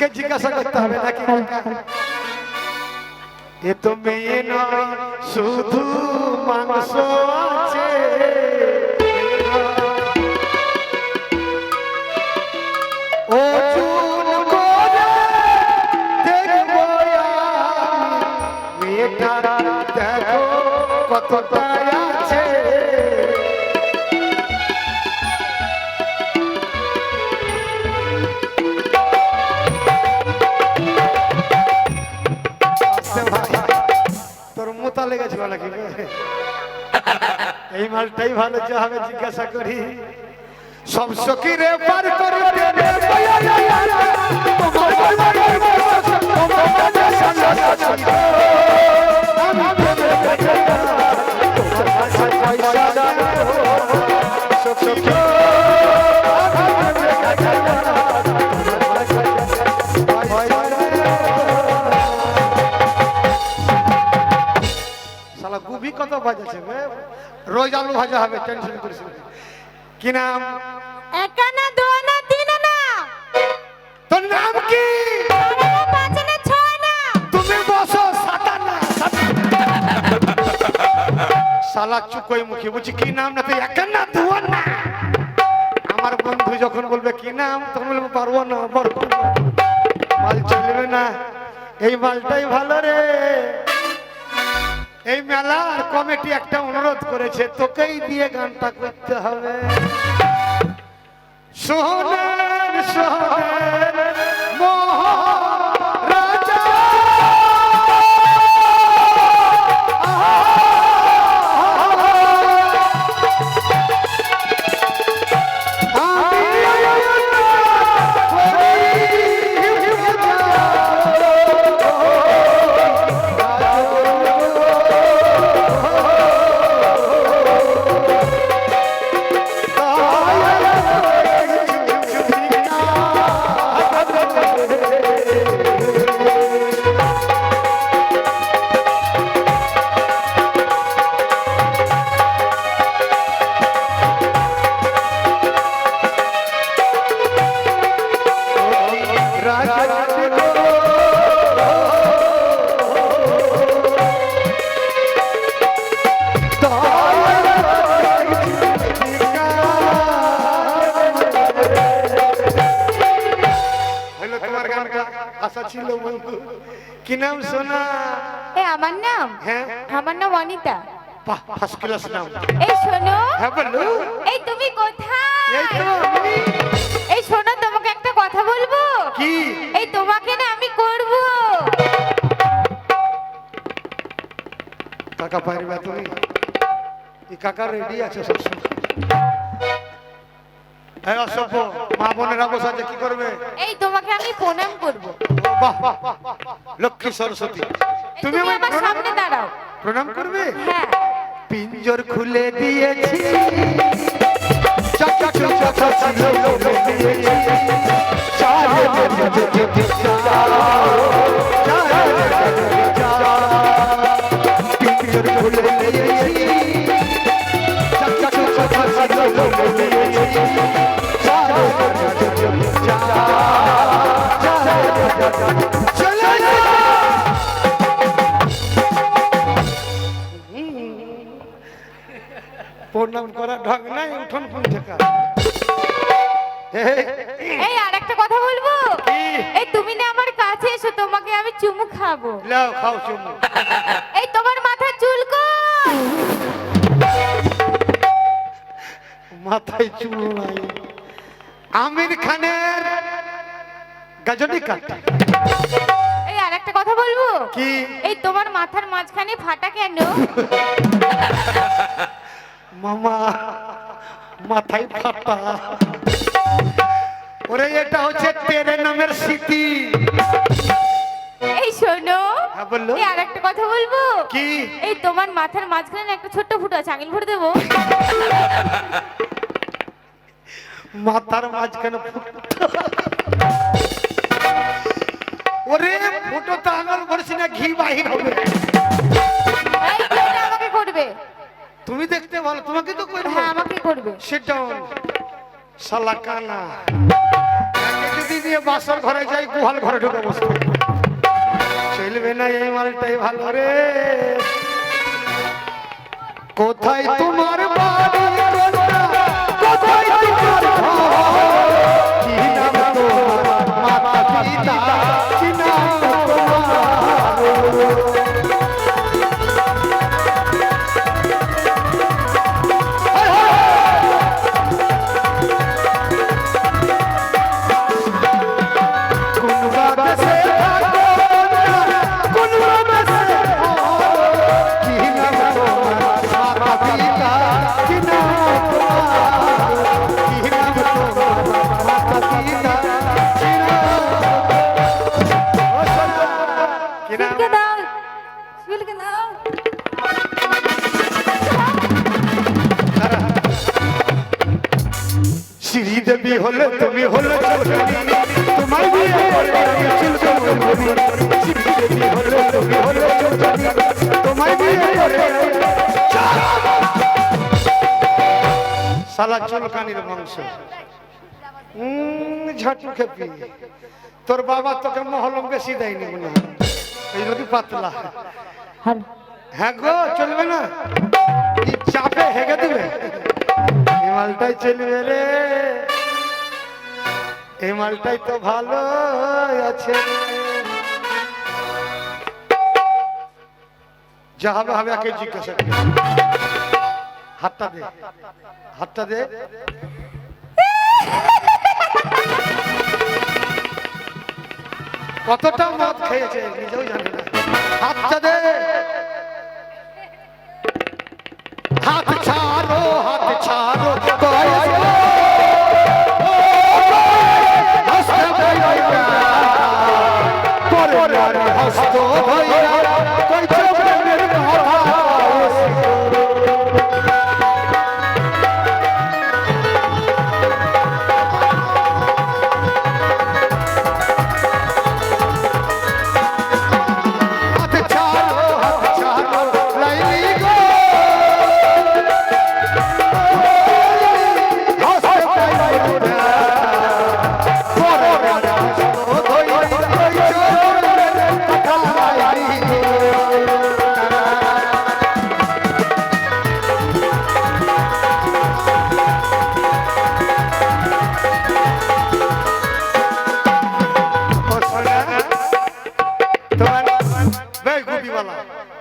তোকে জিজ্ঞাসা করতে হবে নাকি এ তো মেয়ে নয় শুধু মাংস আছে ও চুন করে দেখবো মেয়েটা দেখো কতটা আছে তোর মোতা লেগেছিল নাকি এই মালটাই ভালো যে হবে জিজ্ঞাসা করি সব সখীরে পার করে গুবি কত বাজাছে রোজ আলু ভাজা হবে টেনশন করিস কি নাম একা না দো না তিন না তোর নাম কি পাঁচ না ছয় না তুমি বসো সাতা না শালা চুকোই মুখে বুঝি কি নাম না তুই একা না দো না আমার বন্ধু যখন বলবে কি নাম তখন বলবো পারবো না মাল চলবে না এই মালটাই ভালো রে এই মেলার কমিটি একটা অনুরোধ করেছে তোকেই দিয়ে গানটা করতে হবে সোহনের সোহনের মহারাজা কি নাম সোনা এ আমার নাম হ্যাঁ আমার নাম অনিতা ফার্স্ট ক্লাস নাম এই শোনো হ্যাঁ বলো এই তুমি কোথায় এই তো আমি এই শোনো তোমাকে একটা কথা বলবো কি এই তোমাকে না আমি করব কাকা পারবে তুমি এই কাকা রেডি আছে সবসময় এই অসভ্য মা বোনেরা বসে আছে কি করবে এই তোমাকে আমি প্রণাম করব বাহ বাহ লক্ষ্মী সরস্বতী তুমি আমার সামনে দাঁড়াও প্রণাম করবে হ্যাঁ পিঞ্জর খুলে দিয়েছি চক চক চক চক খুলে দিয়েছি চারে পিঞ্জর খুলে দিয়েছি চক চক চক খুলে দিয়েছি চারে চলে যা প্রণাম করা ঢং নাই উঠন ফোন থেকে এই আরেকটা কথা বলবো কি? এই তুমি না আমার কাছে এসো তোমাকে আমি চুমু খাবো লাও খাও চুমু এই তোমার মাথার চুল কই মাথায় চুল নাই আমির খানের গজনী কাট এই আরেকটা কথা বলবো কি এই তোমার মাথার মাঝখানে ফাটা কেন মামা মাথায় ফাটা ওরে এটা হচ্ছে তেরে নামের স্মৃতি এই শোনো হ্যাঁ বললো এই আরেকটা কথা বলবো কি এই তোমার মাথার মাঝখানে একটা ছোট্ট ফুটো আছে আঙুল ভরে দেবো মাথার মাঝখানে ওরে ফুটো তো আঙুল ভরছি না ঘি বাহির হবে এই বিয়েটা আমাকে করবে তুমি দেখতে ভালো তোমাকে তো করবে হ্যাঁ আমাকে করবে সেটা শালা কানা একে যদি দিয়ে বাসর ঘরে যাই গুহাল ঘরে ঢুকে বসতে চলবে না এই মালটাই ভালো রে কোথায় তোমার বাড়ি কোথায় তোমার ঘর কি নাম তোমার মাতা পিতা কি নাম তোমার শিলকে দাও শিলকে দাও শ্রীদেবী হলে তুমি হলে তোমার বিয়ে করে আমি চলতে বলবো শ্রীদেবী হলে তুমি হলে তোমার বিয়ে করে শালা চুলকানির বংশ ঝাটু খেপি তোর বাবা তোকে মহলম বেশি দেয়নি মনে হয় এই যদি পাতলা হ্যাঁ গো চলবে না এই চাপে হেগে দেবে এই মালটাই চলবে রে এই মালটাই তো ভালো আছে যা হবে হবে একে জিজ্ঞাসা করি হাতটা দে হাতটা দে কতটা মদ খেয়েছে নিজেও জানে না হাতটা দে হাত ছাড়ো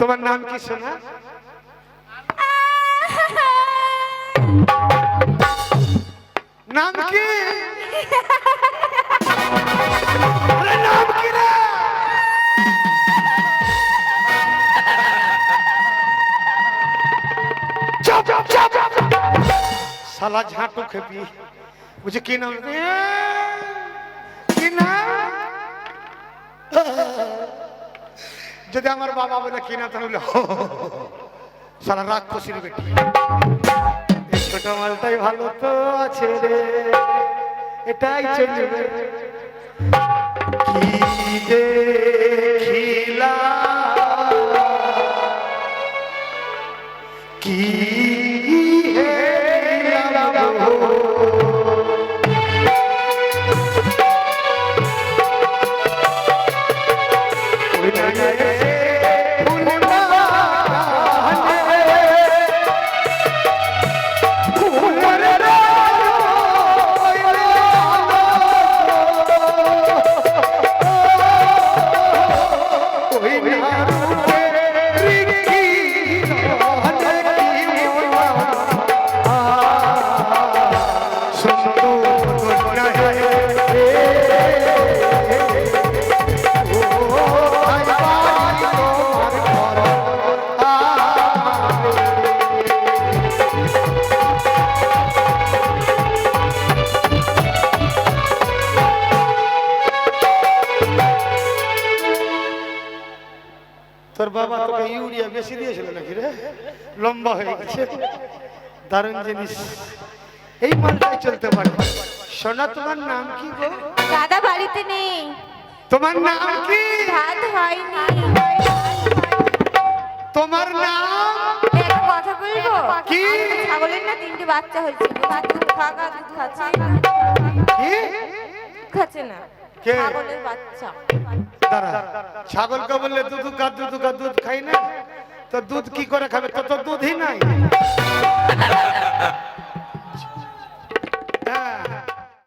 তোমার নাম কি সোনা নাম কি নাম কি রে শালা ঝাঁটু খেপি বুঝে কি নাম কি নাম যদি আমার বাবা বলে কিনা তাহলে সারা রাক্ষসীর বেটি এই ছোট মালটাই ভালো তো আছে রে এটাই চলবে কি দেখিলা কি তোর বাবা তোকে ইউরিয়া বেশি দিয়েছিল নাকি রে লম্বা হয়ে গেছে দারুণ জিনিস এই মালটাই চলতে পারে সোনা তোমার নাম কি গো দাদা বাড়িতে নেই তোমার নাম কি ভাত হয়নি তোমার নাম একটা কথা বলবো কি ছাগলের না 3টে বাচ্চা হয়েছে দুধ খাচ্ছে কি খাচ্ছে না কে? ছাগলের বাচ্চা। দাঁড়া, ছাগলকে বললে দুধ খাই না, তো দুধ কি করে খাবে? তো দুধই নাই।